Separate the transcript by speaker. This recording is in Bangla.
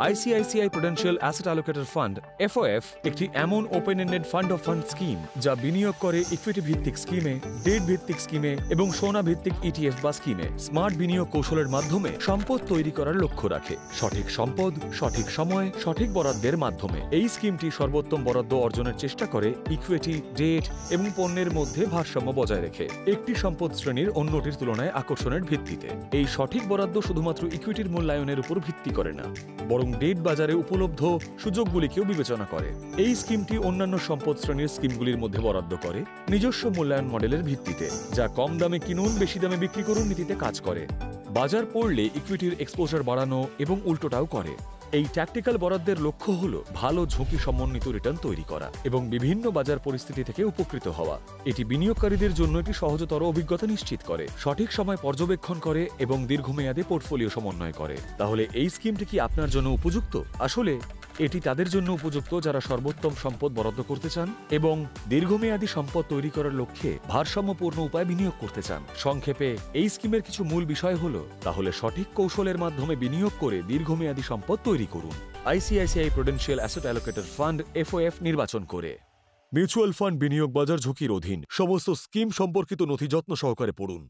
Speaker 1: ICICI Prudential asset allocator fund FOF একটি এমন open ended fund of fund scheme যা বিনিয়োগ করে ইকুইটি ভিত্তিক স্কিমে, ডেট ভিত্তিক স্কিমে এবং সোনা ভিত্তিক ইটিএফ বা স্কিমে স্মার্ট বিনিয়োগ কৌশলের মাধ্যমে সম্পদ তৈরি করার লক্ষ্য রাখে। সঠিক সম্পদ, সঠিক সময়, সঠিক বরাদ্দের মাধ্যমে এই স্কিমটি সর্বোত্তম বরাদ্দ অর্জনের চেষ্টা করে ইকুইটি, ডেট এবং পণ্যের মধ্যে ভারসাম্য বজায় রেখে একটি সম্পদ শ্রেণীর অন্যটির তুলনায় আকর্ষণের ভিত্তিতে। এই সঠিক বরাদ্দ শুধুমাত্র ইকুইটির মূল্যায়নের উপর ভিত্তি করে না, বরং ডেট বাজারে উপলব্ধ সুযোগগুলিকেও বিবেচনা করে। এই স্কিমটি অন্যান্য সম্পদ শ্রেণীর স্কিমগুলির মধ্যে বরাদ্দ করে নিজস্ব মূল্যায়ন মডেলের ভিত্তিতে, যা কম দামে কিনুন বেশি দামে বিক্রি করুন নীতিতে কাজ করে। বাজার পড়লে ইকুইটির এক্সপোজার বাড়ানো এবং উল্টোটাও করে। এই ট্যাকটিক্যাল বরাদ্দের লক্ষ্য হল ভালো ঝুঁকি সমন্বিত রিটার্ন তৈরি করা এবং বিভিন্ন বাজার পরিস্থিতি থেকে উপকৃত হওয়া। এটি বিনিয়োগকারীদের জন্য একটি সহজতর অভিজ্ঞতা নিশ্চিত করে, সঠিক সময় পর্যবেক্ষণ করে এবং দীর্ঘমেয়াদে পোর্টফোলিও সমন্বয় করে। তাহলে এই স্কিমটি কি আপনার জন্য উপযুক্ত? আসলে এটি তাদের জন্য উপযুক্ত যারা সর্বোত্তম সম্পদ বরাদ্দ করতে চান এবং দীর্ঘমেয়াদী সম্পদ তৈরি করার লক্ষ্যে ভারসাম্যপূর্ণ উপায়ে বিনিয়োগ করতে চান। সংক্ষেপে এই স্কিমের কিছু মূল বিষয় হল, তাহলে সঠিক কৌশলের মাধ্যমে বিনিয়োগ করে দীর্ঘমেয়াদী সম্পদ তৈরি করুন। ICICI Prudential asset allocator fund FOF নির্বাচন করে। মিউচুয়াল ফান্ড বিনিয়োগ বাজার ঝুঁকির অধীন। সমস্ত স্কিম সম্পর্কিত নথি যত্ন সহকারে পড়ুন।